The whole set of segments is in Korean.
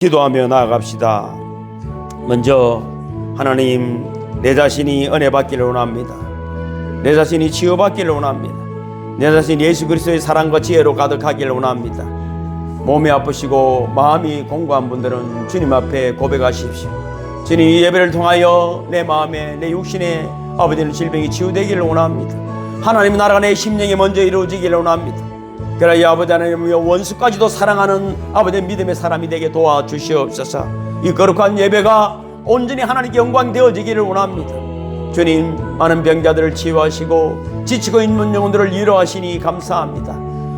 기도하며 나아갑시다. 먼저 하나님, 내 자신이 은혜 받기를 원합니다. 내 자신이 치유받기를 원합니다. 내 자신이 예수 그리스도의 사랑과 지혜로 가득하기를 원합니다. 몸이 아프시고 마음이 공고한 분들은 주님 앞에 고백하십시오. 주님, 이 예배를 통하여 내 마음에, 내 육신에 아버지는 질병이 치유되기를 원합니다. 하나님 나라가 내 심령에 먼저 이루어지기를 원합니다. 그러나 아버지 하나님, 원수까지도 사랑하는 아버지의 믿음의 사람이 되게 도와주시옵소서. 이 거룩한 예배가 온전히 하나님께 영광 되어지기를 원합니다. 주님, 많은 병자들을 치유하시고 지치고 있는 영혼들을 위로하시니 감사합니다.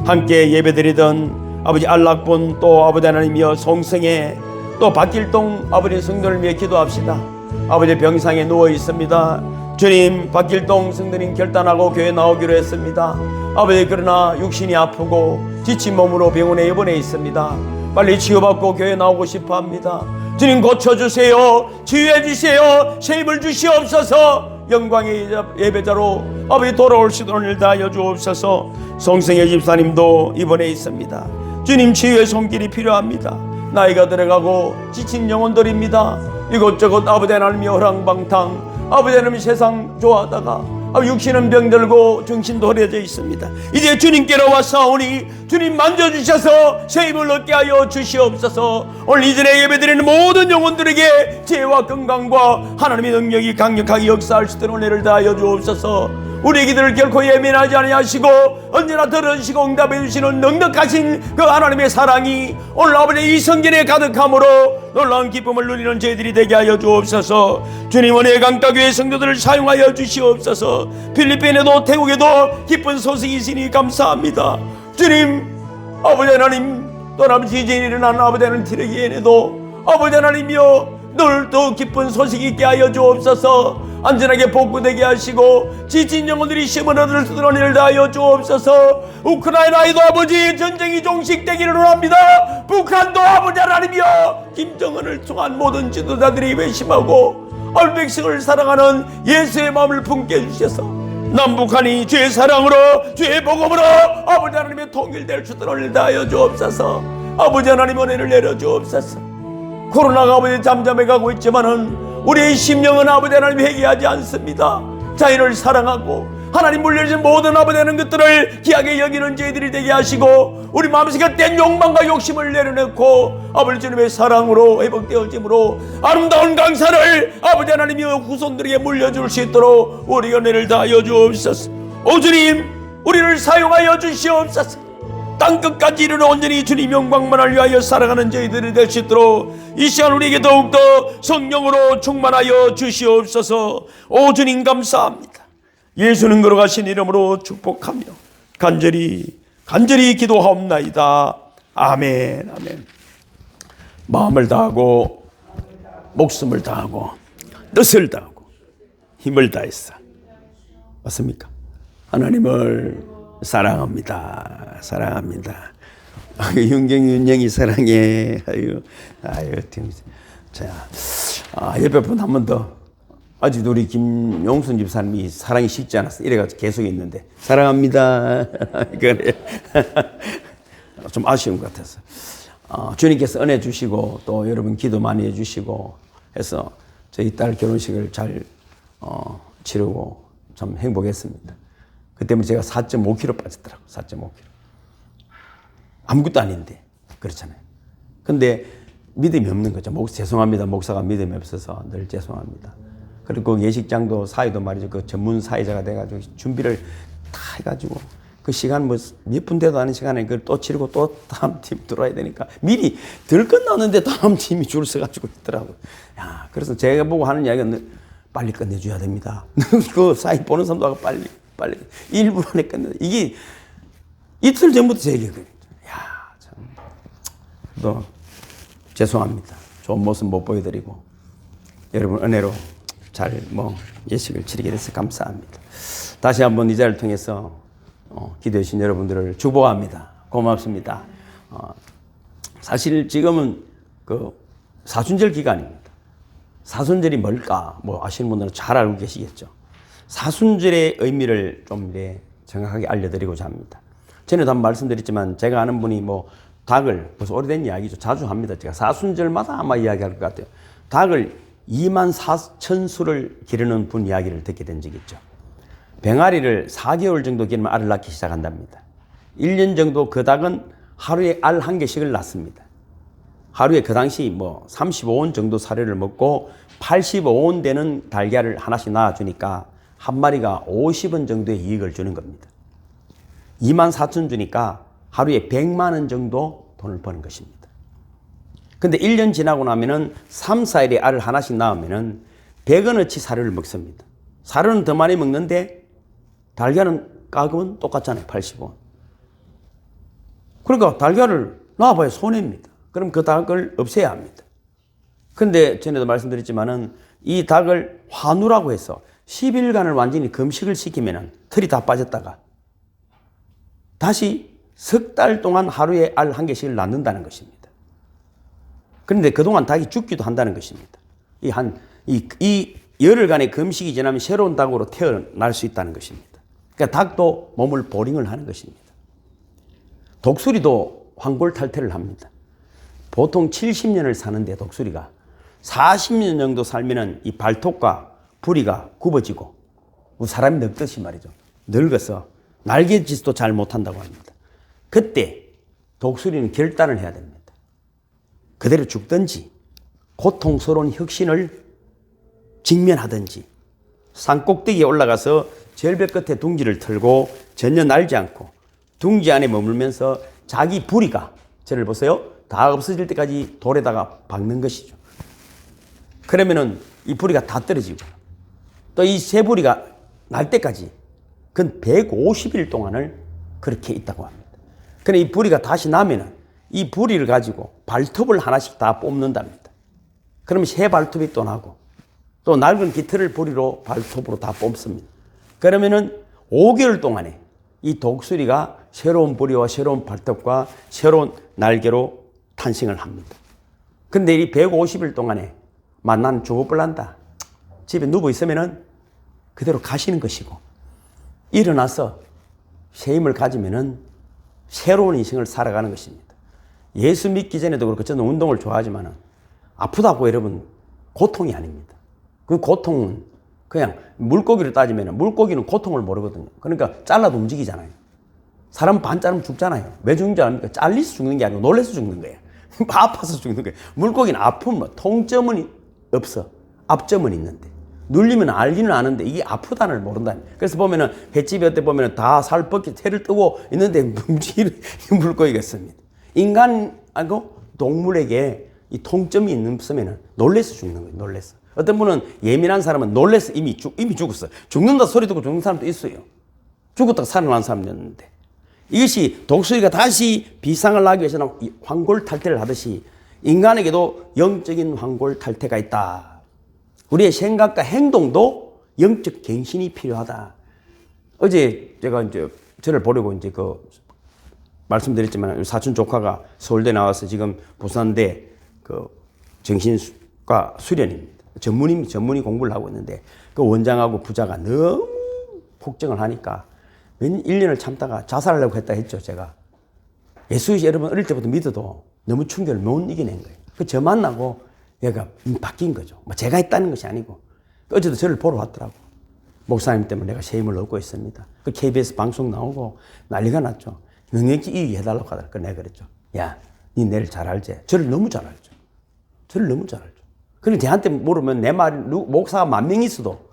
함께 예배드리던 아버지 안락본, 또 아버지 하나님이여 송성에, 또 박길동 아버지 성도를 위해 기도합시다. 아버지 병상에 누워 있습니다. 주님, 박길동 성도님 결단하고 교회 나오기로 했습니다. 아버지, 그러나 육신이 아프고 지친 몸으로 병원에 입원해 있습니다. 빨리 치유받고 교회 나오고 싶어 합니다. 주님, 고쳐주세요. 치유해 주세요. 쉐임을 주시옵소서. 영광의 예배자로 아버지 돌아올 수 있도록 다하여 주옵소서. 송성의 집사님도 입원해 있습니다. 주님, 치유의 손길이 필요합니다. 나이가 들어가고 지친 영혼들입니다. 이곳저곳 아버지 하나님이 허랑방탕, 아버지 하나님 세상 좋아하다가 육신은 병들고 정신도 허려져 있습니다. 이제 주님께로 와서오니 주님 만져주셔서 새 힘을 얻게 하여 주시옵소서. 오늘 이전에 예배드리는 모든 영혼들에게 지혜와 건강과 하나님의 능력이 강력하게 역사할 수 있도록 은혜를 다하여 주옵소서. 우리 기도를 결코 예민하지 아니하시고 언제나 들으시고 응답해 주시는 넉넉하신 그 하나님의 사랑이 오늘 아버지 이 성전에 가득함으로 놀라운 기쁨을 누리는 저희들이 되게 하여 주옵소서. 주님, 은혜의 강가교회 성도들을 사용하여 주시옵소서. 필리핀에도 태국에도 기쁜 소식이 있으니 감사합니다. 주님, 아버지 하나님, 또 아버지 이제 일어난 아버지 하나님 트레기엔에도 아버지 하나님이여 늘 더 기쁜 소식이 있게 하여 주옵소서. 안전하게 복구되게 하시고 지친 영혼들이 힘을 얻을 수 있는 일을 다하여 주옵소서. 우크라이나에도 아버지 전쟁이 종식되기를 원합니다. 북한도 아버지 하나님이여 김정은을 통한 모든 지도자들이 회심하고 백성을 사랑하는 예수의 마음을 품게 해주셔서 남북한이 주의 사랑으로 주의 복음으로 아버지 하나님의 통일될 수 있도록 일을 다하여 주옵소서. 아버지 하나님 은혜를 내려 주옵소서. 코로나가 아버지 잠잠해 가고 있지만은 우리의 심령은 아버지 하나님 회개하지 않습니다. 자연을 사랑하고 하나님 물려주신 모든 아버지 하나님 것들을 귀하게 여기는 저희들이 되게 하시고 우리 마음속에 땐 욕망과 욕심을 내려놓고 아버지 주님의 사랑으로 회복되어짐으로 아름다운 강사를 아버지 하나님이 후손들에게 물려줄 수 있도록 우리 은혜를 다하여 주옵소서. 오 주님, 우리를 사용하여 주시옵소서. 땅끝까지 이르러 온전히 주님 영광만을 위하여 살아가는 저희들이 될 수 있도록 이 시간 우리에게 더욱더 성령으로 충만하여 주시옵소서. 오 주님, 감사합니다. 예수는 걸어가신 이름으로 축복하며 간절히 기도하옵나이다. 아멘. 아멘. 마음을 다하고 목숨을 다하고 뜻을 다하고 힘을 다했어. 맞습니까? 하나님을 사랑합니다. 윤경이 윤영이 사랑해. 자, 옆에 한 번 더. 아직도 우리 김용순 집사님이 사랑이 식지 않았어. 이래가지고 계속 있는데 사랑합니다. 그래. 좀 아쉬운 것 같아서. 주님께서 은혜 주시고 또 여러분 기도 많이 해주시고 해서 저희 딸 결혼식을 잘 치르고 참 행복했습니다. 그 때문에 제가 4.5kg 빠졌더라고요. 4.5kg. 아무것도 아닌데. 그렇잖아요. 근데 믿음이 없는 거죠. 죄송합니다. 목사가 믿음이 없어서 늘 죄송합니다. 그리고 그 예식장도 사회도 말이죠. 그 전문 사회자가 돼가지고 준비를 다 해가지고 그 시간 몇 분 돼도 않은 시간에 그걸 또 치르고 또 다음 팀 들어와야 되니까 미리 덜 끝났는데 다음 팀이 줄 서가지고 있더라고요. 야, 그래서 제가 보고 하는 이야기가 빨리 끝내줘야 됩니다. 그 사회 보는 사람도 빨리 1분 안에 끝내. 이게 이틀 전부터 제 얘기거든요. 야, 참. 또 죄송합니다. 좋은 모습 못 보여드리고 여러분 은혜로 잘 예식을 치르게 돼서 감사합니다. 다시 한번 이 자리를 통해서 기도해 주신 여러분들을 축복합니다. 고맙습니다. 사실 지금은 그 사순절 기간입니다. 사순절이 뭘까? 아시는 분들은 잘 알고 계시겠죠. 사순절의 의미를 좀 정확하게 알려드리고자 합니다. 전에도 한번 말씀드렸지만 제가 아는 분이 닭을, 벌써 오래된 이야기죠. 자주 합니다. 제가 사순절마다 아마 이야기할 것 같아요. 닭을 24,000수를 기르는 분 이야기를 듣게 된 적이 있죠. 병아리를 4개월 정도 기르면 알을 낳기 시작한답니다. 1년 정도 그 닭은 하루에 알 1개씩을 낳습니다. 하루에 그 당시 35원 정도 사료를 먹고 85원 되는 달걀을 하나씩 낳아주니까 한 마리가 50원 정도의 이익을 주는 겁니다. 24,000 주니까 하루에 100만 원 정도 돈을 버는 것입니다. 근데 1년 지나고 나면은 3, 4일에 알을 하나씩 낳으면은 100원어치 사료를 먹습니다. 사료는 더 많이 먹는데 달걀은 가격은 똑같잖아요. 85원. 그러니까 달걀을 낳아봐야 손해입니다. 그럼 그 닭을 없애야 합니다. 근데 전에도 말씀드렸지만은 이 닭을 환우라고 해서 10일간을 완전히 금식을 시키면은 털이 다 빠졌다가 다시 석 달 동안 하루에 알 1개씩을 낳는다는 것입니다. 그런데 그동안 닭이 죽기도 한다는 것입니다. 이 열흘간의 금식이 지나면 새로운 닭으로 태어날 수 있다는 것입니다. 그러니까 닭도 몸을 보링을 하는 것입니다. 독수리도 황골탈퇴를 합니다. 보통 70년을 사는데 독수리가 40년 정도 살면은 이 발톱과 부리가 굽어지고 사람이 늙듯이 말이죠. 늙어서 날개짓도 잘 못한다고 합니다. 그때 독수리는 결단을 해야 됩니다. 그대로 죽든지 고통스러운 혁신을 직면하든지 산꼭대기에 올라가서 절벽 끝에 둥지를 틀고 전혀 날지 않고 둥지 안에 머물면서 자기 부리가, 저를 보세요, 다 없어질 때까지 돌에다가 박는 것이죠. 그러면은 이 부리가 다 떨어지고 또 이 새 부리가 날 때까지 그건 150일 동안을 그렇게 있다고 합니다. 그런데 이 부리가 다시 나면은 이 부리를 가지고 발톱을 하나씩 다 뽑는답니다. 그러면 새 발톱이 또 나고 또 낡은 깃털을 부리로 발톱으로 다 뽑습니다. 그러면은 5개월 동안에 이 독수리가 새로운 부리와 새로운 발톱과 새로운 날개로 탄생을 합니다. 근데 이 150일 동안에 나는 죽어버린다. 집에 누워 있으면은 그대로 가시는 것이고 일어나서 새 힘을 가지면은 새로운 인생을 살아가는 것입니다. 예수 믿기 전에도 그렇고 저는 운동을 좋아하지만은 아프다고 여러분 고통이 아닙니다. 그 고통은 그냥 물고기를 따지면은 물고기는 고통을 모르거든요. 그러니까 잘라도 움직이잖아요. 사람 반 자르면 죽잖아요. 왜 죽는 줄 압니까? 잘리서 죽는 게 아니고 놀라서 죽는 거예요. 아파서 죽는 거예요. 물고기는 아프면 통점은 없어. 앞점은 있는데. 눌리면 알기는 아는데 이게 아프다는 모른다니. 그래서 보면은 횟집에 어때 보면은 다 살 벗기 태를 뜨고 있는데 움직이는 물고기가 있습니다. 인간하고 동물에게 이 통점이 있으면은 놀래서 죽는 거예요. 놀래서. 어떤 분은 예민한 사람은 놀래서 이미 죽었어. 죽는다 소리 듣고 죽는 사람도 있어요. 죽었다가 살아난 사람이었는데. 이것이 독수리가 다시 비상을 나기 위해서는 황골탈퇴를 하듯이 인간에게도 영적인 황골탈퇴가 있다. 우리의 생각과 행동도 영적 갱신이 필요하다. 어제 제가 이제 저를 보려고 이제 말씀드렸지만 사촌 조카가 서울대 나와서 지금 부산대 정신과 수련입니다. 전문의 공부를 하고 있는데 그 원장하고 부자가 너무 폭정을 하니까 1년을 참다가 자살하려고 했다 했죠, 제가. 예수 여러분 어릴 때부터 믿어도 너무 충격을 못 이겨낸 거예요. 저 만나고 얘가 바뀐 거죠. 제가 했다는 것이 아니고. 어제도 저를 보러 왔더라고. 목사님 때문에 내가 새 힘을 얻고 있습니다. 그 KBS 방송 나오고 난리가 났죠. 능력치 이익 해달라고 하더라고. 내가 그랬죠. 야, 니 내를 잘 알지? 저를 너무 잘 알죠. 저를 너무 잘 알죠. 그런데 저한테 물으면 내 말, 목사가 10,000명 있어도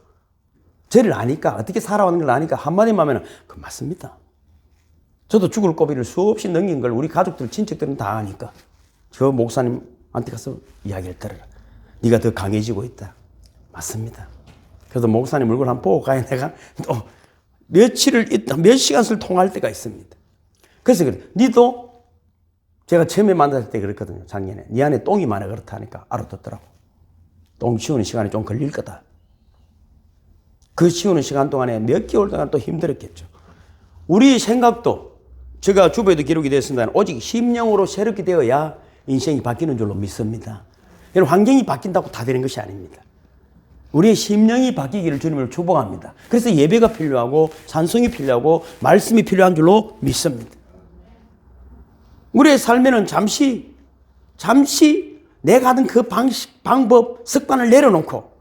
저를 아니까, 어떻게 살아오는 걸 아니까 한마디만 하면 그 맞습니다. 저도 죽을 고비를 수없이 넘긴 걸 우리 가족들, 친척들은 다 아니까 저 목사님한테 가서 이야기를 들어라. 네가 더 강해지고 있다. 맞습니다. 그래서 목사님 얼굴 한번 보고 가야 내가 또 며칠을 있다, 몇 시간을 통화할 때가 있습니다. 그래서 그래. 니도 제가 처음에 만났을 때 그랬거든요. 작년에. 니 안에 똥이 많아 그렇다 하니까 알아듣더라고. 똥 치우는 시간이 좀 걸릴 거다. 그 치우는 시간 동안에 몇 개월 동안 또 힘들었겠죠. 우리 생각도 제가 주보에도 기록이 되었습니다. 오직 심령으로 새롭게 되어야 인생이 바뀌는 줄로 믿습니다. 여러분, 환경이 바뀐다고 다 되는 것이 아닙니다. 우리의 심령이 바뀌기를 주님을 축복합니다. 그래서 예배가 필요하고 찬송이 필요하고 말씀이 필요한 줄로 믿습니다. 우리의 삶에는 잠시 내가 하던 그 방식, 방법, 습관을 내려놓고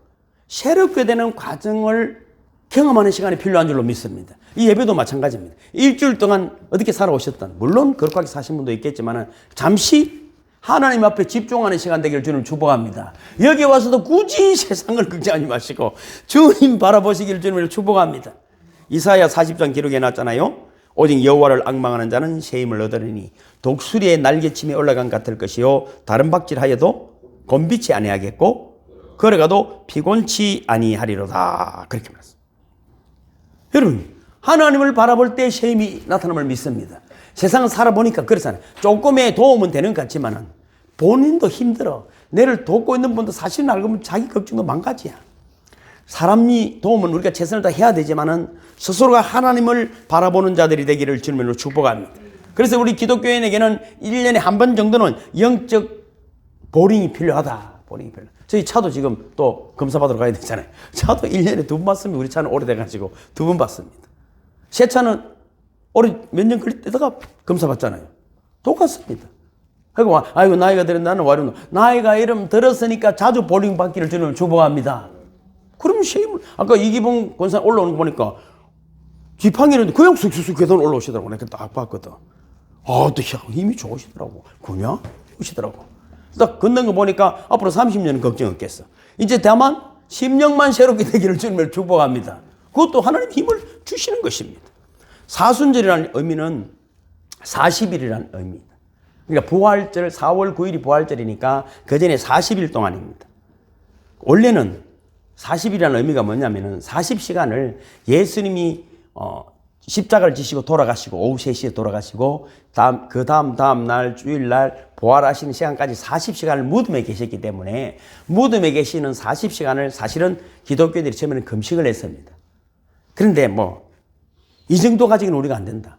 새롭게 되는 과정을 경험하는 시간이 필요한 줄로 믿습니다. 이 예배도 마찬가지입니다. 일주일 동안 어떻게 살아오셨던, 물론 거룩하게 사신 분도 있겠지만 잠시 하나님 앞에 집중하는 시간 되기를 주님 축복합니다. 여기 와서도 굳이 세상을 걱정하지 마시고 주님 바라보시기를 주님을 축복합니다. 이사야 40장 기록에 났잖아요. 오직 여호와를 앙망하는 자는 새 힘을 얻으리니 독수리의 날개침에 올라간 같을 것이요 다른 박질하여도 곤비치 아니하겠고 걸어가도 피곤치 아니하리로다. 그렇게 말했습니다. 여러분, 하나님을 바라볼 때 새 힘이 나타남을 믿습니다. 세상을 살아보니까 그렇잖아요. 조금의 도움은 되는 것 같지만 본인도 힘들어. 내를 돕고 있는 분도 사실은 알고 보면 자기 걱정도 망가지야. 사람이 도움은 우리가 최선을 다해야 되지만은 스스로가 하나님을 바라보는 자들이 되기를 주님으로 축복합니다. 그래서 우리 기독교인에게는 1년에 한 번 정도는 영적 보링이 필요하다. 보링이 필요하다. 저희 차도 지금 또 검사 받으러 가야 되잖아요. 차도 1년에 2번 받습니다. 우리 차는 오래돼가지고 2번 받습니다. 새 차는 오래 몇 년 걸릴 때다가 검사 받잖아요. 똑같습니다. 그리고 아이고 나이가 들은 나는 와룡 나이가 이름 들었으니까 자주 보링 받기를 주님을 축복합니다. 그러면 시임을 아까 이기봉 권사 올라오는 거 보니까 지팡이는 그냥 쑥쑥쑥 계단 올라오시더라고. 내가 딱 봤거든. 또 힘이 좋으시더라고. 그냥 오시더라고. 딱 걷는 거 보니까 앞으로 30년은 걱정 없겠어. 이제 다만 10년만 새롭게 되기를 주님을 축복합니다. 그것도 하나님 힘을 주시는 것입니다. 사순절이라는 의미는 40일이라는 의미입니다. 그러니까 부활절 4월 9일이 부활절이니까 그 전에 40일 동안입니다. 원래는 40일이라는 의미가 뭐냐면은 40시간을 예수님이 십자가를 지시고 돌아가시고 오후 3시에 돌아가시고 다음 날 주일날 부활하시는 시간까지 40시간을 무덤에 계셨기 때문에 무덤에 계시는 40시간을 사실은 기독교인들이 처음에는 금식을 했습니다. 그런데 이 정도 가지고는 우리가 안 된다.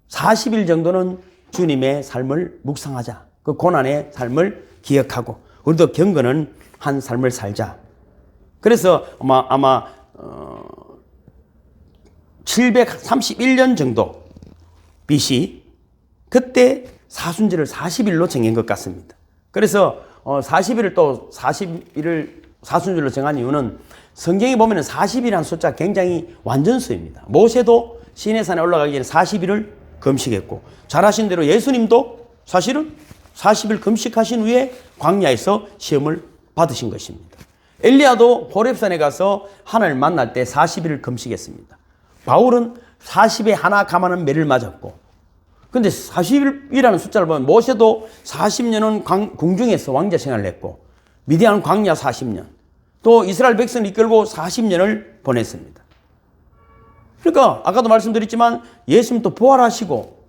40일 정도는 주님의 삶을 묵상하자. 그 고난의 삶을 기억하고 우리도 경건은 한 삶을 살자. 그래서 아마 731년 정도 BC 그때 사순절을 40일로 정한 것 같습니다. 그래서 40일을 또 40일을 사순절로 정한 이유는 성경에 보면 40일이라는 숫자 굉장히 완전수입니다. 모세도 시내산에 올라가기 전에 40일을 금식했고 잘 아신 대로 예수님도 사실은 40일 금식하신 후에 광야에서 시험을 받으신 것입니다. 엘리야도 호렙산에 가서 하나님을 만날 때 40일을 금식했습니다. 바울은 40에 하나 감하는 매를 맞았고 근데 40일이라는 숫자를 보면 모세도 40년은 궁중에서 왕자 생활을 했고 미디안 광야 40년 또 이스라엘 백성을 이끌고 40년을 보냈습니다. 그러니까 아까도 말씀드렸지만 예수님 또 부활하시고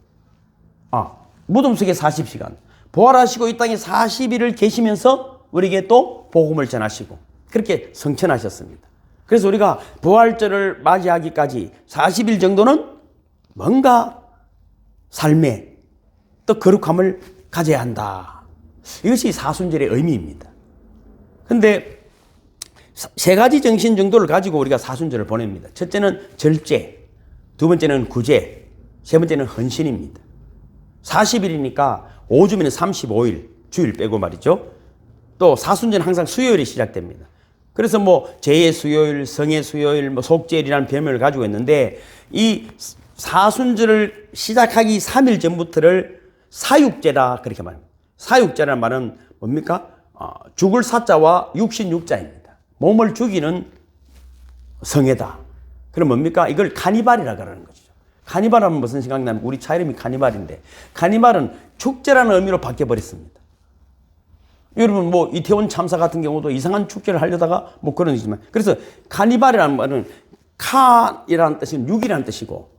무덤 속에 40시간 부활하시고 이 땅에 40일을 계시면서 우리에게 또 복음을 전하시고 그렇게 성천하셨습니다. 그래서 우리가 부활절을 맞이하기까지 40일 정도는 뭔가 삶에 또 거룩함을 가져야 한다. 이것이 사순절의 의미입니다. 그런데 세 가지 정신 정도를 가지고 우리가 사순절을 보냅니다. 첫째는 절제, 두 번째는 구제, 세 번째는 헌신입니다. 40일이니까 5주면 35일, 주일 빼고 말이죠. 또 사순절은 항상 수요일이 시작됩니다. 그래서 제의 수요일, 성의 수요일, 속죄일이라는 별명을 가지고 있는데 이 사순절을 시작하기 3일 전부터를 사육제라 그렇게 말합니다. 사육제라는 말은 뭡니까? 죽을 사자와 육신 육자입니다. 몸을 죽이는 성애다. 그럼 뭡니까? 이걸 카니발이라 그러는 거죠. 카니발하면 무슨 생각나면 우리 차 이름이 카니발인데 카니발은 축제라는 의미로 바뀌어버렸습니다. 여러분 이태원 참사 같은 경우도 이상한 축제를 하려다가 그런 거지만 그래서 카니발이라는 말은 카이라는 뜻은 육이라는 뜻이고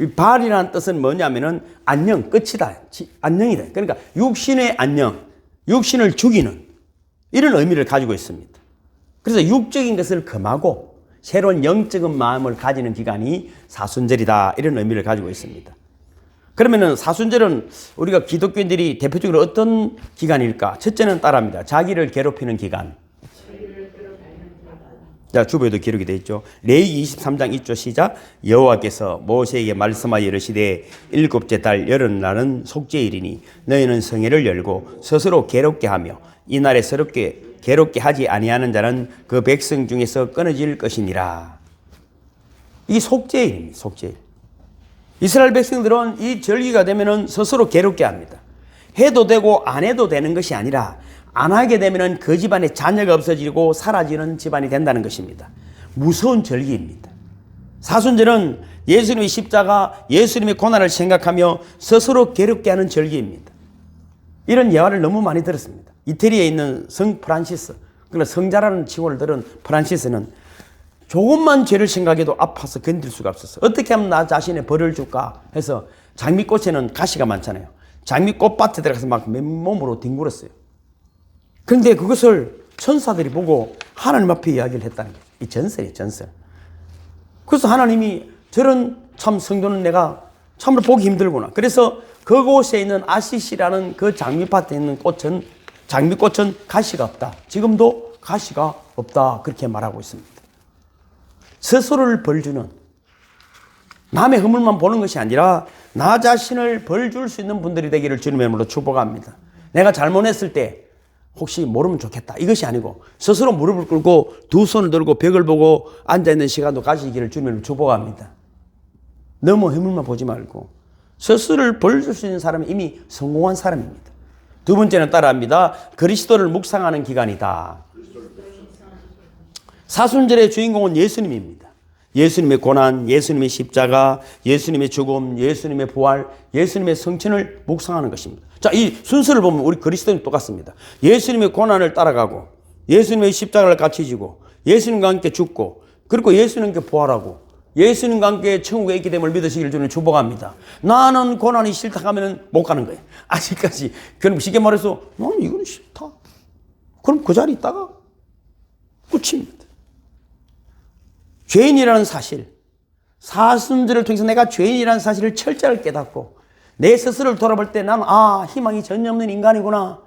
이 발이라는 뜻은 뭐냐면은 안녕, 끝이다. 안녕이다. 그러니까 육신의 안녕, 육신을 죽이는 이런 의미를 가지고 있습니다. 그래서 육적인 것을 금하고 새로운 영적인 마음을 가지는 기간이 사순절이다. 이런 의미를 가지고 있습니다. 그러면은 사순절은 우리가 기독교인들이 대표적으로 어떤 기간일까? 첫째는 따라합니다. 자기를 괴롭히는 기간. 자, 주보에도 기록이 되어 있죠. 레위기 23장 2조 시작. 여호와께서 모세에게 말씀하여 이르시되 일곱째 달 열흘날은 속죄일이니 너희는 성회를 열고 스스로 괴롭게 하며 이날에 괴롭게 하지 아니하는 자는 그 백성 중에서 끊어질 것이니라. 이 속죄일입니다. 속죄일. 이스라엘 백성들은 이 절기가 되면은 스스로 괴롭게 합니다. 해도 되고 안 해도 되는 것이 아니라 안 하게 되면은 그 집안에 자녀가 없어지고 사라지는 집안이 된다는 것입니다. 무서운 절기입니다. 사순절은 예수님의 십자가, 예수님의 고난을 생각하며 스스로 괴롭게 하는 절기입니다. 이런 예화를 너무 많이 들었습니다. 이태리에 있는 성 프란시스, 그러나 성자라는 칭호를 들은 프란시스는 조금만 죄를 생각해도 아파서 견딜 수가 없었어요. 어떻게 하면 나 자신의 벌을 줄까 해서 장미꽃에는 가시가 많잖아요. 장미꽃밭에 들어가서 막 맨몸으로 뒹굴었어요. 그런데 그것을 천사들이 보고 하나님 앞에 이야기를 했다는 거예요. 이 전설이에요, 전설. 그래서 하나님이 저런 참 성도는 내가 참으로 보기 힘들구나. 그래서 그곳에 있는 아시시라는 그 장미밭에 있는 장미꽃은 가시가 없다. 지금도 가시가 없다. 그렇게 말하고 있습니다. 스스로를 벌주는, 남의 허물만 보는 것이 아니라 나 자신을 벌줄 수 있는 분들이 되기를 주님의 이름으로 축복합니다. 내가 잘못했을 때 혹시 모르면 좋겠다, 이것이 아니고 스스로 무릎을 꿇고 두 손을 들고 벽을 보고 앉아있는 시간도 가지기를 주님의 이름으로 축복합니다. 너무 허물만 보지 말고 스스로를 벌줄 수 있는 사람은 이미 성공한 사람입니다. 두 번째는 따라합니다. 그리스도를 묵상하는 기간이다. 사순절의 주인공은 예수님입니다. 예수님의 고난, 예수님의 십자가, 예수님의 죽음, 예수님의 부활, 예수님의 성천을 묵상하는 것입니다. 자, 이 순서를 보면 우리 그리스도는 똑같습니다. 예수님의 고난을 따라가고, 예수님의 십자가를 같이 지고, 예수님과 함께 죽고, 그리고 예수님과 함께 부활하고, 예수님과 함께 천국에 있게 됨을 믿으시길 주님 축복합니다. 나는 고난이 싫다 하면 못 가는 거예요. 아직까지. 그럼 쉽게 말해서 나는 이건 싫다. 그럼 그 자리에 있다가 끝입니다. 죄인이라는 사실, 사순절을 통해서 내가 죄인이라는 사실을 철저하게 깨닫고 내 스스로를 돌아볼 때 난 희망이 전혀 없는 인간이구나.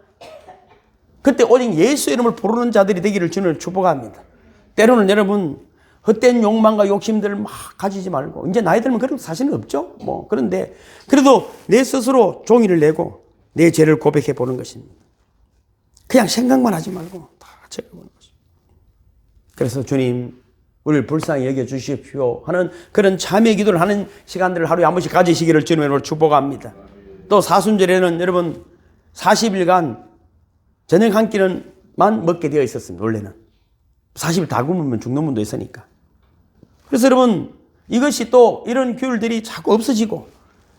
그때 오직 예수 이름을 부르는 자들이 되기를 주님을 축복합니다. 때로는 여러분 헛된 욕망과 욕심들을 막 가지지 말고, 이제 나이 들면 그런 사실은 없죠. 그런데 그래도 내 스스로 종이를 내고 내 죄를 고백해 보는 것입니다. 그냥 생각만 하지 말고 다 적어보는 것입니다. 그래서 주님, 우리를 불쌍히 여겨주십시오 하는 그런 참회 기도를 하는 시간들을 하루에 한 번씩 가지시기를 주님으로 축복합니다. 또 사순절에는 여러분 40일간 저녁 한 끼는만 먹게 되어 있었습니다. 원래는 40일 다 굶으면 죽는 분도 있으니까. 그래서 여러분 이것이 또 이런 규율들이 자꾸 없어지고,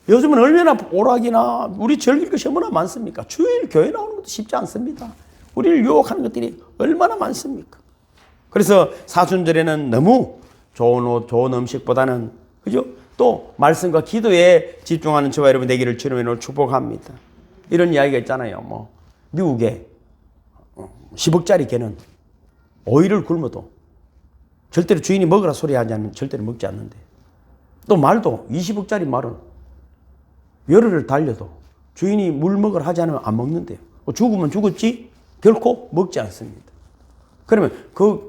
요즘은 얼마나 오락이나 우리 즐길 것이 얼마나 많습니까? 주일 교회 나오는 것도 쉽지 않습니다. 우리를 유혹하는 것들이 얼마나 많습니까? 그래서 사순절에는 너무 좋은 옷, 좋은 음식보다는, 그죠? 또 말씀과 기도에 집중하는 저와 여러분 되기를 주님으로 축복합니다. 이런 이야기가 있잖아요. 미국에 10억짜리 개는 5일을 굶어도 절대로 주인이 먹으라 소리 하지 않으면 절대로 먹지 않는데, 또 말도 20억짜리 말은 열흘을 달려도 주인이 물 먹으라 하지 않으면 안 먹는데요. 죽으면 죽었지 결코 먹지 않습니다. 그러면 그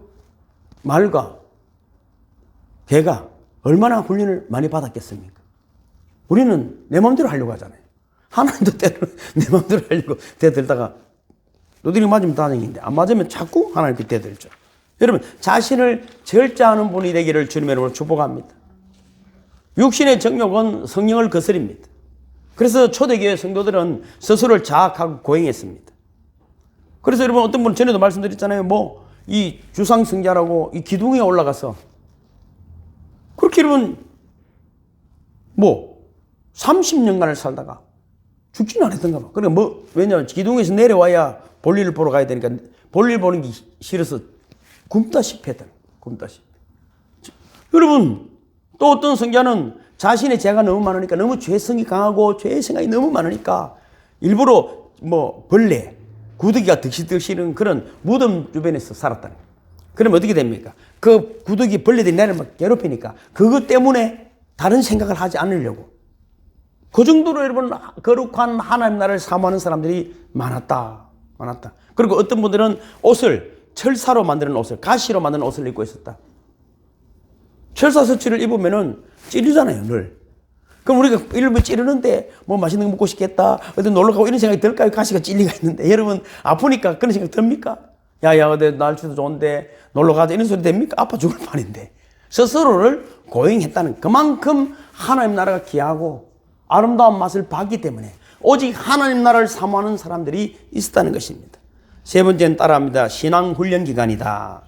말과 개가 얼마나 훈련을 많이 받았겠습니까? 우리는 내 마음대로 하려고 하잖아요. 하나님도 때로는 내 마음대로 하려고 대들다가 너들이 맞으면 다행인데 안 맞으면 자꾸 하나님께 대들죠. 여러분, 자신을 절제하는 분이 되기를 주님의 이름으로 축복합니다. 육신의 정욕은 성령을 거스립니다. 그래서 초대교회 성도들은 스스로를 자학하고 고행했습니다. 그래서 여러분, 어떤 분은 전에도 말씀드렸잖아요. 이 주상승자라고 이 기둥에 올라가서 그렇게 여러분 30년간을 살다가 죽지는 않았던가 봐. 그러니까 왜냐면 기둥에서 내려와야 볼일을 보러 가야 되니까 볼일 보는 게 싫어서 굶다시피 했다. 굶다시피. 여러분, 또 어떤 성자는 자신의 죄가 너무 많으니까, 너무 죄성이 강하고 죄의 생각이 너무 많으니까 일부러 벌레, 구더기가 득실득실은 그런 무덤 주변에서 살았다는 거예요. 그러면 어떻게 됩니까? 그 구더기 벌레들이 내려면 괴롭히니까 그것 때문에 다른 생각을 하지 않으려고. 그 정도로 여러분 거룩한 하나님 나라를 사모하는 사람들이 많았다. 그리고 어떤 분들은 옷을 철사로 만드는 옷을, 가시로 만드는 옷을 입고 있었다. 철사 서치를 입으면은 찌르잖아요, 늘. 그럼 우리가 일부 찌르는데 뭐 맛있는 거 먹고 싶겠다, 어디 놀러 가고 이런 생각이 들까요? 가시가 찔리가 있는데. 여러분 아프니까 그런 생각 듭니까? 야야 어디 날씨도 좋은데 놀러 가자 이런 소리 됩니까? 아파 죽을 판인데. 스스로를 고행했다는, 그만큼 하나님 나라가 귀하고 아름다운 맛을 봤기 때문에 오직 하나님 나라를 사모하는 사람들이 있었다는 것입니다. 세 번째는 따라합니다. 신앙 훈련 기간이다.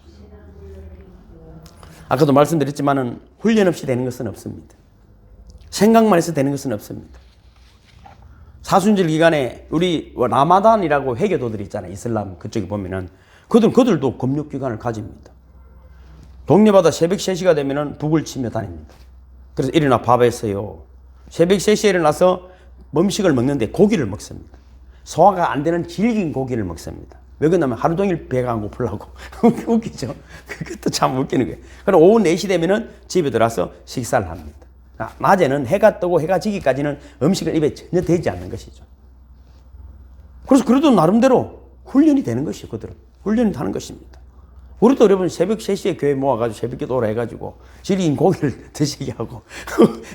아까도 말씀드렸지만은 훈련 없이 되는 것은 없습니다. 생각만 해서 되는 것은 없습니다. 사순절 기간에 우리 라마단이라고 회개도들이 있잖아요. 이슬람 그쪽에 보면은 그들도 금육 기간을 가집니다. 동네마다 새벽 3시가 되면은 북을 치며 다닙니다. 그래서 일어나 밥했어요. 새벽 3시에 일어나서 음식을 먹는데 고기를 먹습니다. 소화가 안 되는 질긴 고기를 먹습니다. 왜 그러냐면 하루 종일 배가 안 고프려고. 웃기죠? 그것도 참 웃기는 거예요. 그럼 오후 4시 되면은 집에 들어와서 식사를 합니다. 낮에는 해가 뜨고 해가 지기까지는 음식을 입에 전혀 대지 않는 것이죠. 그래서 그래도 나름대로 훈련이 되는 것이죠. 그들은 훈련이 되는 것입니다. 우리도 여러분 새벽 3시에 교회 모아가지고 새벽 기도를 해가지고 질긴 고기를 드시게 하고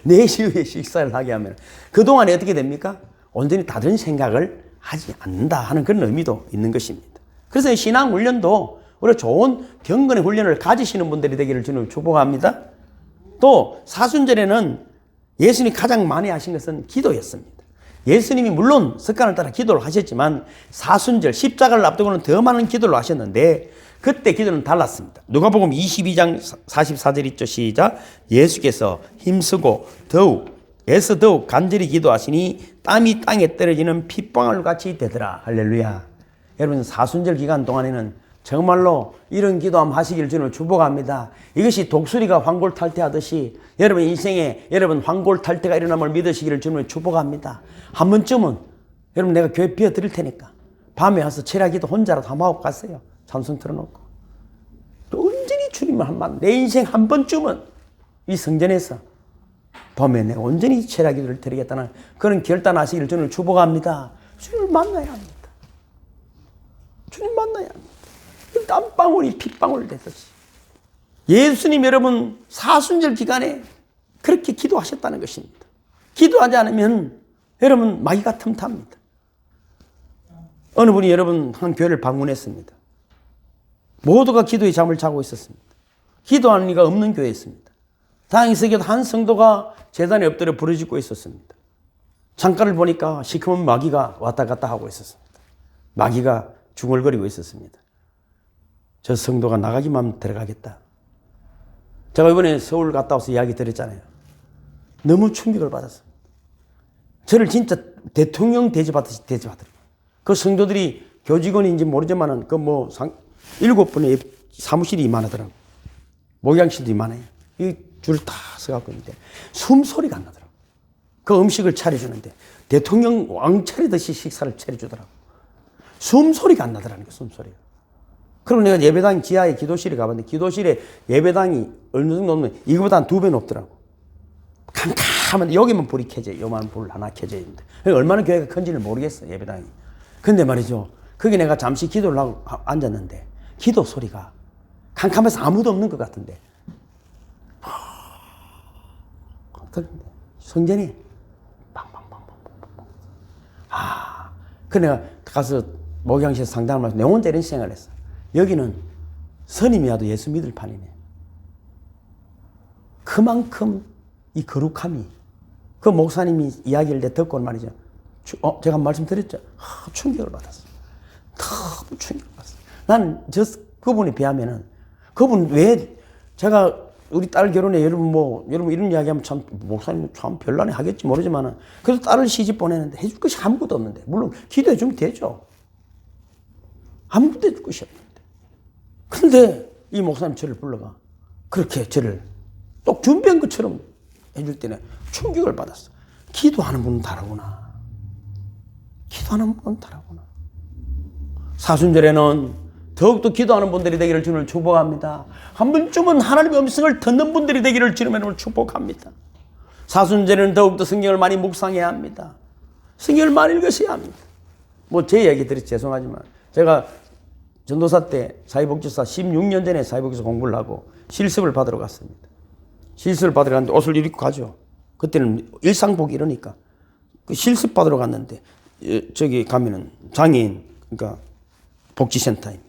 4시 후에 식사를 하게 하면 그동안에 어떻게 됩니까? 온전히 다른 생각을 하지 않는다 하는 그런 의미도 있는 것입니다. 그래서 신앙 훈련도 우리가 좋은 경건의 훈련을 가지시는 분들이 되기를 주님 축복합니다. 또 사순절에는 예수님이 가장 많이 하신 것은 기도였습니다. 예수님이 물론 습관을 따라 기도를 하셨지만 사순절 십자가를 앞두고는 더 많은 기도를 하셨는데 그때 기도는 달랐습니다. 누가복음 22장 44절 있죠. 시작. 예수께서 힘쓰고 애써 더욱 간절히 기도하시니 땀이 땅에 떨어지는 핏방울 같이 되더라. 할렐루야. 여러분 사순절 기간 동안에는 정말로 이런 기도 한번 하시길 주님을 축복합니다. 이것이 독수리가 황골탈퇴하듯이 여러분 인생에 여러분 황골탈퇴가 일어남을 믿으시기를 주님을 축복합니다. 한 번쯤은 여러분 내가 교회 비워드릴 테니까 밤에 와서 철야기도 혼자라도 한번 하고 갔어요. 찬송 틀어놓고 또 온전히 주님을 한번 내 인생 한 번쯤은 이 성전에서 밤에 내가 온전히 철야기도를 드리겠다는 그런 결단하시기를 주님을 축복합니다. 주님을 만나야 합니다. 주님 만나야 합니다. 땀방울이 핏방울 되듯이 예수님 여러분 사순절 기간에 그렇게 기도하셨다는 것입니다. 기도하지 않으면 여러분 마귀가 틈탑니다. 어느 분이 여러분 한 교회를 방문했습니다. 모두가 기도의 잠을 자고 있었습니다. 기도하는 이가 없는 교회였습니다. 당에서 한 성도가 제단에 엎드려 부르짖고 있었습니다. 창가를 보니까 시커먼 마귀가 왔다 갔다 하고 있었습니다. 마귀가 중얼거리고 있었습니다. 저 성도가 나가기만 하면 들어가겠다. 제가 이번에 서울 갔다 와서 이야기 드렸잖아요. 너무 충격을 받았습니다. 저를 진짜 대통령 대접하듯이 대접하더라고요. 그 성도들이 교직원인지 모르지만은 7분의 사무실이 이만하더라고요. 목양실도 이만해요. 이 줄 다 서갖고 있는데 숨소리가 안 나더라고요. 그 음식을 차려주는데 대통령 왕 차리듯이 식사를 차려주더라고요. 숨소리가 안 나더라는 거예요. 숨소리가. 그럼 내가 예배당 지하에 기도실에 가봤는데 기도실에 예배당이 어느 정도 높으면 이거보다 한 2배 높더라고. 캄캄한데 여기만 불이 켜져요. 요만 불 하나 켜져 있는데. 얼마나 교회가 큰지를 모르겠어요. 예배당이. 근데 말이죠. 거기 내가 잠시 기도를 하고 앉았는데 기도 소리가 캄캄해서 아무도 없는 것 같은데 성전이 빵빵빵빵빵. 그 내가 가서 목양실에서 상담을 하면서 내 혼자 이런 생각을 했어. 여기는 선임이 와도 예수 믿을 판이네. 그만큼 이 거룩함이 그 목사님이 이야기를 내 듣고 말이죠. 제가 말씀드렸죠. 충격을 받았어. 너무 충격을 받았어. 나는 그분에 비하면은 그분 왜 제가 우리 딸 결혼에 여러분 이런 이야기하면 참 목사님 참 별난해 하겠지 모르지만은 그래서 딸을 시집 보내는데 해줄 것이 아무것도 없는데 물론 기도해 주면 되죠. 아무것도 해줄 것이 없는데. 근데 이 목사님 저를 불러가 그렇게 저를 똑 준비한 것처럼 해줄 때는 충격을 받았어. 기도하는 분은 다르구나. 기도하는 분은 다르구나. 사순절에는 더욱더 기도하는 분들이 되기를 주님을 축복합니다. 한 번쯤은 하나님의 음성을 듣는 분들이 되기를 주님을 축복합니다. 사순절에는 더욱더 성경을 많이 묵상해야 합니다. 성경을 많이 읽으셔야 합니다. 제 얘기 드려서 죄송하지만 제가 전도사 때 사회복지사 16년 전에 사회복지사 공부를 하고 실습을 받으러 갔습니다. 실습을 받으러 갔는데 옷을 입고 가죠. 그때는 일상복 이러니까. 그 실습 받으러 갔는데 저기 가면은 장애인 그러니까 복지센터입니다.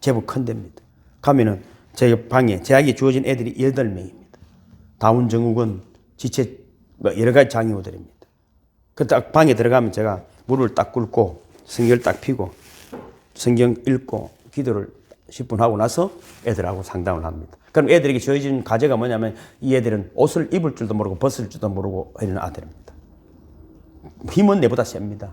제법 큰 데입니다. 가면은 제 방에 제약이 주어진 애들이 8명입니다. 다운 증후군, 지체 여러 가지 장애우들입니다. 그 딱 방에 들어가면 제가 물을 딱 끓고 성경을 딱 피고 성경 읽고 기도를 10분 하고 나서 애들하고 상담을 합니다. 그럼 애들에게 주어진 과제가 뭐냐면 이 애들은 옷을 입을 줄도 모르고 벗을 줄도 모르고 이런 아들입니다. 힘은 내보다 셉니다.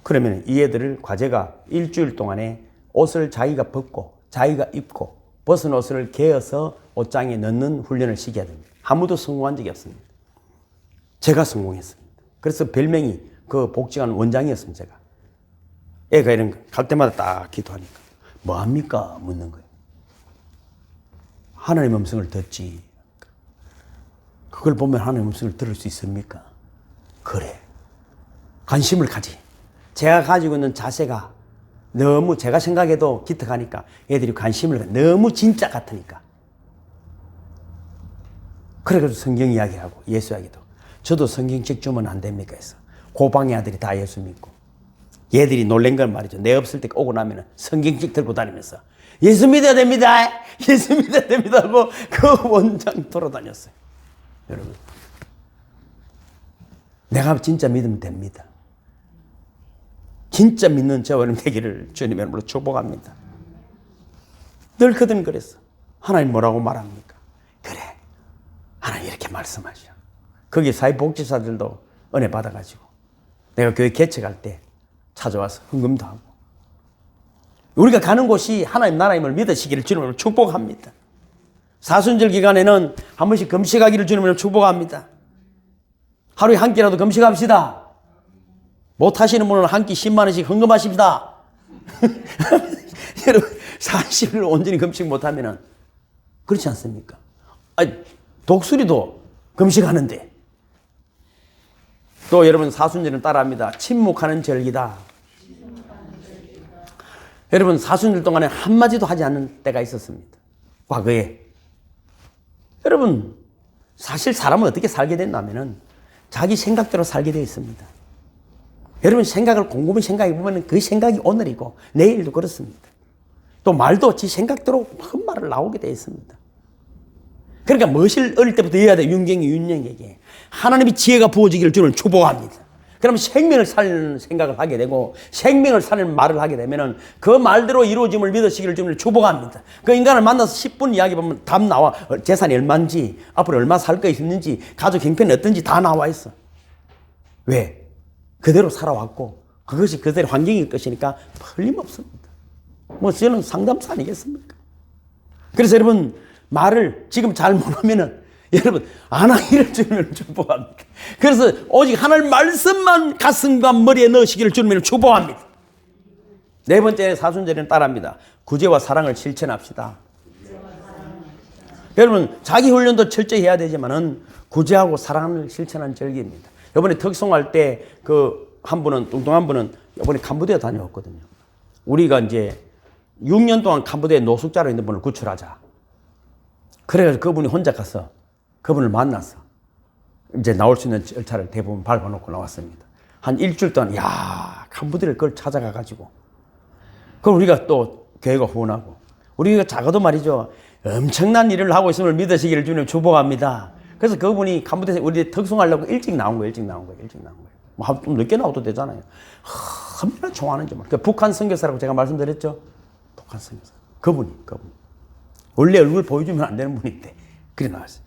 그러면 이 애들을 과제가 일주일 동안에 옷을 자기가 벗고 자기가 입고 벗은 옷을 개어서 옷장에 넣는 훈련을 시켜야 됩니다. 아무도 성공한 적이 없습니다. 제가 성공했습니다. 그래서 별명이 그 복지관 원장이었습니다. 제가. 애가 이런 거 갈 때마다 딱 기도하니까 뭐합니까? 묻는 거예요. 하나님의 음성을 듣지. 그걸 보면 하나님의 음성을 들을 수 있습니까? 그래. 관심을 가지. 제가 가지고 있는 자세가 너무 제가 생각해도 기특하니까 애들이 관심을 너무 진짜 같으니까. 그래가지고 성경 이야기하고 예수 이야기도. 저도 성경책 주면 안 됩니까? 해서 고방의 아들이 다 예수 믿고 얘들이 놀란 건 말이죠. 내 없을 때 오고 나면은 성경책 들고 다니면서 예수 믿어야 됩니다. 예수 믿어야 됩니다 하고 그 원장 돌아다녔어요. 여러분, 내가 진짜 믿으면 됩니다. 진짜 믿는 저와 여러분 되기를 주님의 이름으로 축복합니다. 늘 그들은 그랬어. 하나님 뭐라고 말합니까? 그래, 하나님 이렇게 말씀하시오. 거기 사회복지사들도 은혜 받아가지고 내가 교회 개척할 때 찾아와서 헌금도 하고 우리가 가는 곳이 하나님 나라임을 믿으시기를 주님으로 축복합니다. 사순절 기간에는 한 번씩 금식하기를 주님으로 축복합니다. 하루에 한 끼라도 금식합시다. 못하시는 분은 한 끼 10만 원씩 헌금하십시다. 여러분 40일 온전히 금식 못하면 그렇지 않습니까? 독수리도 금식하는데 또 여러분 사순절은 따라합니다. 침묵하는 절기다. 여러분 사순절 동안에 한마디도 하지 않는 때가 있었습니다. 과거에. 여러분 사실 사람은 어떻게 살게 됐냐면은 자기 생각대로 살게 되어 있습니다. 여러분 생각을 곰곰이 생각해 보면 그 생각이 오늘이고 내일도 그렇습니다. 또 말도 지 생각대로 헛말을 나오게 되어 있습니다. 그러니까 무엇을 어릴 때부터 해야 돼? 윤영에게 하나님의 지혜가 부어지기를 주는 축복합니다. 그러면 생명을 살리는 생각을 하게 되고 생명을 살리는 말을 하게 되면 그 말대로 이루어짐을 믿으시기를 주는 축복합니다. 그 인간을 만나서 10분 이야기 보면 답 나와. 재산이 얼마인지 앞으로 얼마 살 거 있는지 가족 형편이 어떤지 다 나와 있어. 왜? 그대로 살아왔고 그것이 그대로 환경일 것이니까 틀림없습니다. 뭐 저는 상담사 아니겠습니까? 그래서 여러분 말을 지금 잘 못하면은 여러분 안 하기를 주님을 축복합니다. 그래서 오직 하나님 말씀만 가슴과 머리에 넣으시기를 주님을 축복합니다. 네 번째 사순절에는 따라합니다. 구제와 사랑을 실천합시다. 여러분 자기 훈련도 철저히 해야 되지만은 구제하고 사랑을 실천하는 절기입니다. 이번에 특송할 때 그 한 분은 뚱뚱한 분은 이번에 캄보디아 다녀왔거든요. 우리가 이제 6년 동안 캄보디아에 노숙자로 있는 분을 구출하자. 그래가지고 그분이 혼자 가서 그분을 만나서 이제 나올 수 있는 절차를 대부분 밟아놓고 나왔습니다. 한 일주일 동안 캄보디아를 그걸 찾아가가지고 그걸 우리가 또 교회가 후원하고 우리가 작아도 말이죠. 엄청난 일을 하고 있음을 믿으시기를 주님 축복합니다. 그래서 그분이 캄보디아에 우리 특송하려고 일찍 나온 거예요. 뭐 좀 늦게 나와도 되잖아요. 얼마나 좋아하는지. 그러니까 북한 선교사라고 제가 말씀드렸죠. 북한 선교사. 그분이. 원래 얼굴 보여주면 안 되는 분인데 그래 나왔어요.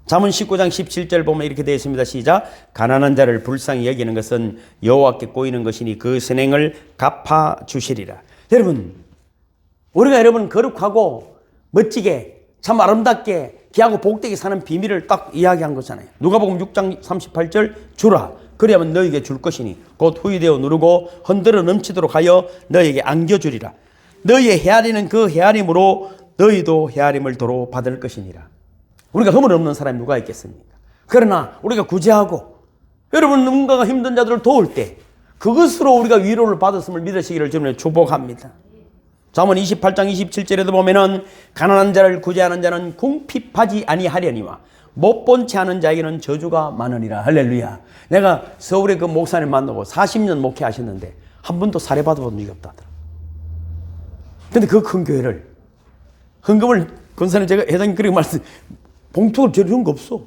잠언 19장 17절 보면 이렇게 되어 있습니다. 시작. 가난한 자를 불쌍히 여기는 것은 여호와께 꼬이는 것이니 그 선행을 갚아 주시리라. 여러분 우리가 여러분 거룩하고 멋지게 참 아름답게 귀하고 복되게 사는 비밀을 딱 이야기한 거잖아요. 누가복음 6장 38절 주라 그리하면 너에게 줄 것이니 곧 후이되어 누르고 흔들어 넘치도록 하여 너에게 안겨주리라. 너희의 헤아리는 그 헤아림으로 너희도 헤아림을 도로 받을 것이니라. 우리가 허물 없는 사람이 누가 있겠습니까? 그러나 우리가 구제하고 여러분 누군가가 힘든 자들을 도울 때 그것으로 우리가 위로를 받았음을 믿으시기를 주님을 축복합니다. 잠언 28장 27절에도 보면은 가난한 자를 구제하는 자는 궁핍하지 아니하려니와 못 본 채 하는 자에게는 저주가 많으니라. 할렐루야. 내가 서울에 그 목사님 만나고 40년 목회하셨는데 한 번도 사례 받아본 적이 없다더라. 근데 그 큰 교회를 헌금을 권사님 제가 회장님 그렇게 말씀 봉투를 저런 거 없어.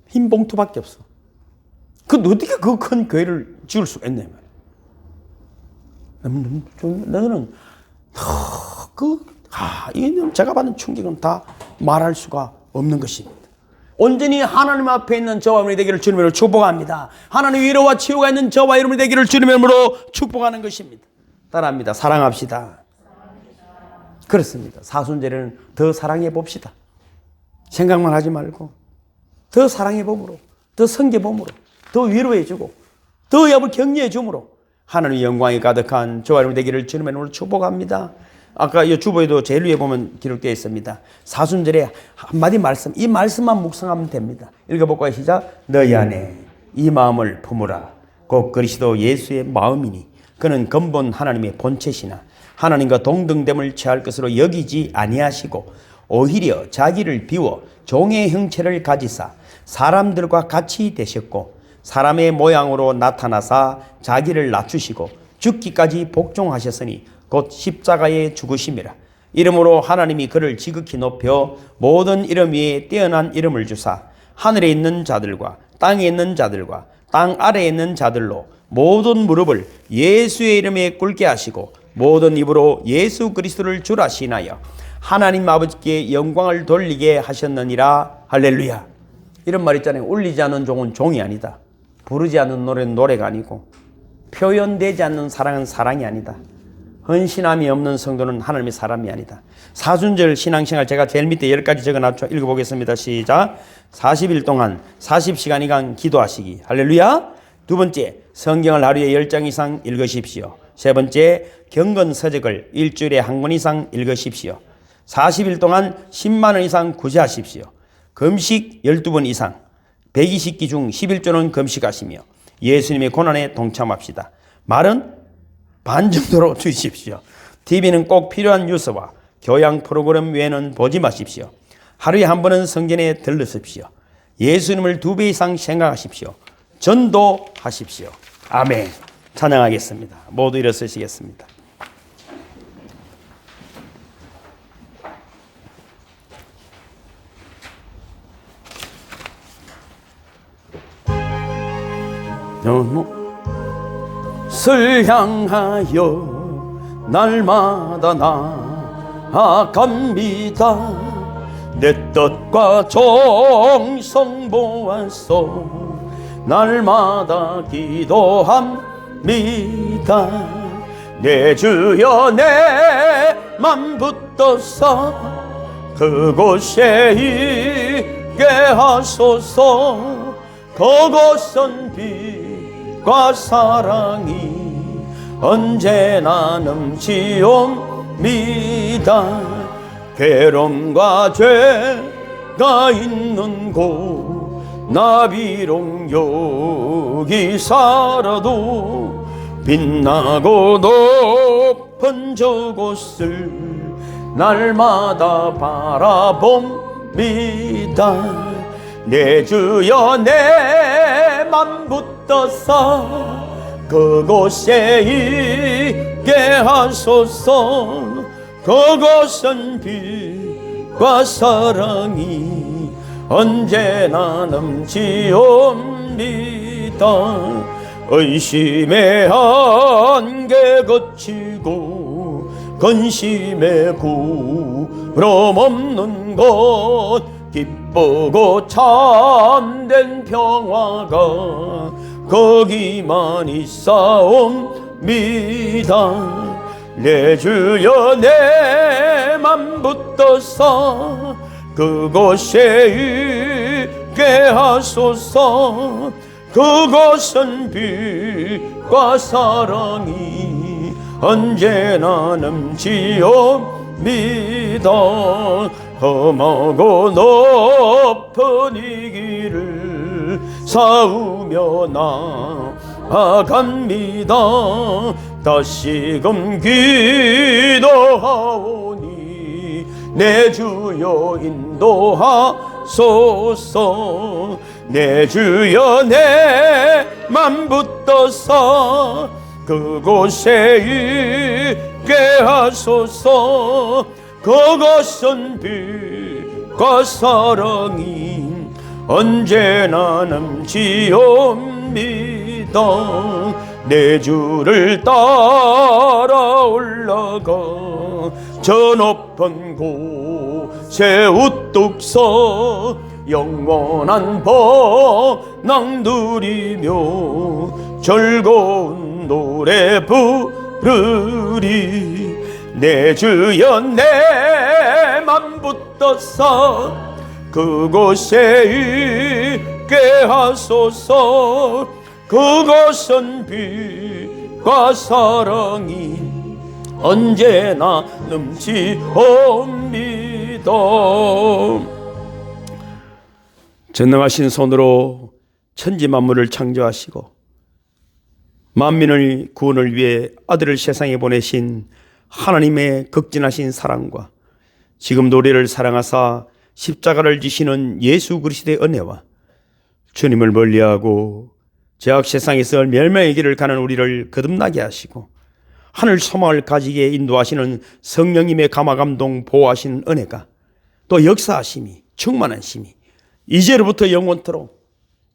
흰 봉투밖에 없어. 그 어떻게 그 큰 교회를 지을 수가 있냐 말이야. 너는 제가 받은 충격은 다 말할 수가 없는 것입니다. 온전히 하나님 앞에 있는 저와 여러분이 되기를 주님으로 축복합니다. 하나님 위로와 치유가 있는 저와 여러분이 되기를 주님으로 축복하는 것입니다. 따라합니다. 사랑합시다. 그렇습니다. 사순절에는 더 사랑해 봅시다. 생각만 하지 말고 더 사랑해 봄으로, 더 성계 봄으로, 더 위로해 주고 더 여러분 격려해 줌으로 하나님의 영광이 가득한 저와 여러분 되기를 주님의 이름으로 축복합니다. 아까 이 주보에도 제일 위에 보면 기록되어 있습니다. 사순절에 한마디 말씀, 이 말씀만 묵상하면 됩니다. 읽어볼까요? 시작. 너희 안에 이 마음을 품으라. 곧 그리스도 예수의 마음이니 그는 근본 하나님의 본체시나 하나님과 동등됨을 취할 것으로 여기지 아니하시고 오히려 자기를 비워 종의 형체를 가지사 사람들과 같이 되셨고 사람의 모양으로 나타나사 자기를 낮추시고 죽기까지 복종하셨으니 곧 십자가에 죽으심이라. 이름으로 하나님이 그를 지극히 높여 모든 이름 위에 뛰어난 이름을 주사 하늘에 있는 자들과 땅에 있는 자들과 땅 아래에 있는 자들로 모든 무릎을 예수의 이름에 꿇게 하시고 모든 입으로 예수 그리스도를 주라 시인하여 하나님 아버지께 영광을 돌리게 하셨느니라. 할렐루야. 이런 말 있잖아요. 울리지 않는 종은 종이 아니다. 부르지 않는 노래는 노래가 아니고 표현되지 않는 사랑은 사랑이 아니다. 헌신함이 없는 성도는 하나님의 사람이 아니다. 사순절 신앙생활 제가 제일 밑에 10가지 적어놨죠. 읽어보겠습니다. 시작. 40일 동안 40시간 이상 기도하시기. 할렐루야. 두 번째, 성경을 하루에 10장 이상 읽으십시오. 세 번째, 경건 서적을 일주일에 한 권 이상 읽으십시오. 40일 동안 10만 원 이상 구제하십시오. 금식 12번 이상, 120기 중 11조는 금식하시며 예수님의 고난에 동참합시다. 말은 반 정도로 주십시오. TV는 꼭 필요한 뉴스와 교양 프로그램 외에는 보지 마십시오. 하루에 한 번은 성전에 들르십시오. 예수님을 2배 이상 생각하십시오. 전도하십시오. 아멘. 찬양하겠습니다. 모두 일어서시겠습니다. 슬 향하여 날마다 나아갑니다. 내 뜻과 정성 보아서 날마다 기도합니다. 내 주여 내 맘 붙어서 그곳에 있게 하소서. 그곳은 빛과 사랑이 언제나 넘치옵니다. 괴로움과 죄가 있는 곳 나 비록 여기 살아도 빛나고 높은 저곳을 날마다 바라봅니다. 내 주여 내 맘 붙어서 그곳에 있게 하소서. 그곳은 빛과 사랑이 언제나 넘치옵니다. 의심의 한계 거치고 근심의 구름 없는 곳 기쁘고 참된 평화가 거기만 있사옵니다. 내 주여 내 맘 붙어서 그곳에 있게 하소서. 그곳은 빛과 사랑이 언제나 넘치옵니다. 험하고 높은 이 길을 싸우며 나갑니다. 다시금 기도하오니 내 주여 인도하소서. 내 주여 내 맘 붙들어서 그곳에 있게 하소서. 그것은 빛과 사랑이 언제나 넘치옵니다. 내 주를 따라 올라가 저 높은 곳에 우뚝 서 영원한 번왕 누리며 즐거운 노래 부르리. 내 주여 내 맘 붙들어서 그곳에 있게 하소서. 그것은 빛과 사랑이 언제나 넘치옵니다. 전능하신 손으로 천지 만물을 창조하시고 만민의 구원을 위해 아들을 세상에 보내신 하나님의 극진하신 사랑과 지금도 우리를 사랑하사 십자가를 지시는 예수 그리스도의 은혜와 주님을 멀리하고 죄악 세상에서 멸망의 길을 가는 우리를 거듭나게 하시고 하늘 소망을 가지게 인도하시는 성령님의 감화감동 보호하시는 은혜가 또 역사하심이 충만하심이 이제로부터 영원토록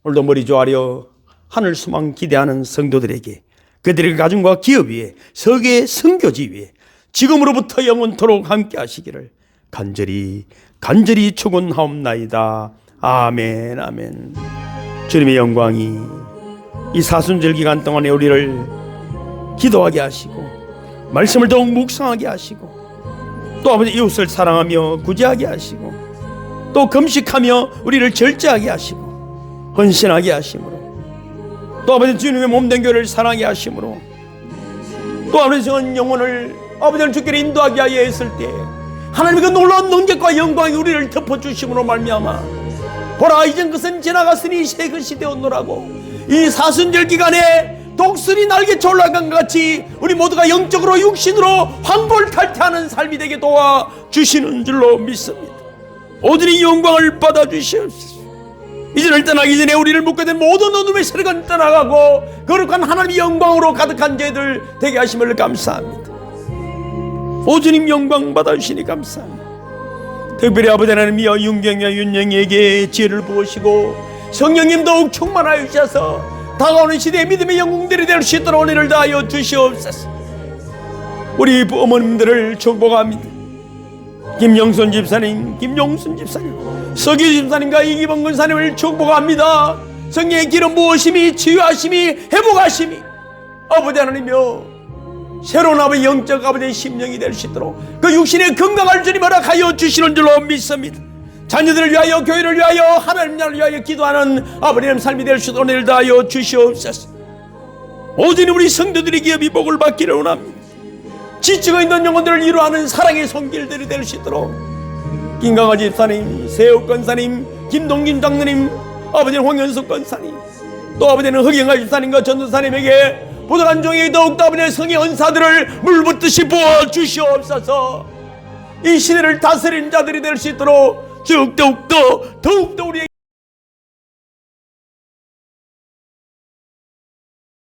오늘도 머리 조아려 하늘 소망 기대하는 성도들에게 그들의 가정과 기업 위에 세계 선교지 위에 지금으로부터 영원토록 함께 하시기를 간절히 축원하옵나이다. 아멘 아멘. 주님의 영광이 이 사순절 기간 동안에 우리를 기도하게 하시고 말씀을 더욱 묵상하게 하시고 또 아버지 이웃을 사랑하며 구제하게 하시고 또 금식하며 우리를 절제하게 하시고 헌신하게 하심으로 또 아버지 주님의 몸된 교회를 사랑하게 하심으로 또 아버지 전 영혼을 아버지를 주께로 인도하게 하여 했을 때 하나님의 그 놀라운 능력과 영광이 우리를 덮어주심으로 말미암아 보라 이전 것은 지나갔으니 새 것이 되었노라고 이 사순절 기간에 독수리 날개쳐 올라간 것 같이 우리 모두가 영적으로 육신으로 환골탈퇴하는 삶이 되게 도와주시는 줄로 믿습니다. 오직 영광을 받아주시옵소서. 이전을 떠나기 전에 우리를 묶게 된 모든 어둠의 세력은 떠나가고 거룩한 하나님의 영광으로 가득한 저희들 되게 하심을 감사합니다. 오주님 영광 받아주시니 감사합니다. 특별히 아버지 하나님이여 윤경이와 윤영이에게 지혜를 부으시고 성령님 더욱 충만하여 주셔서 다가오는 시대의 믿음의 영웅들이 될 수 있도록 은혜를 다하여 주시옵소서. 우리 어머님들을 축복합니다. 김영순 집사님, 김용순 집사님, 서기 집사님과 이기범 권사님을 축복합니다. 성령의 기름 부으심이 치유하심이 회복하심이 아버지 하나님이여 새로운 아버지 영적 아버지의 심령이 될 수 있도록 그 육신의 건강을 주님 허락하여 주시는 줄로 믿습니다. 자녀들을 위하여 교회를 위하여 하나님 나라를 위하여 기도하는 아버지의 삶이 될 수 있도록 은혜를 다하여 주시옵소서. 오직 우리 성도들의 기업이 복을 받기를 원합니다. 지치고 있는 영혼들을 위로하는 사랑의 손길들이 될 수 있도록 김강화 집사님, 세욱 권사님, 김동진 장로님, 아버지는 홍현숙 권사님, 또 아버지는 흑영아 집사님과 전도사님에게 부족한 종에게 더욱더 아버지의 성의 은사들을 물붓듯이 부어주시옵소서. 이 시대를 다스리는 자들이 될 수 있도록 더욱더 우리의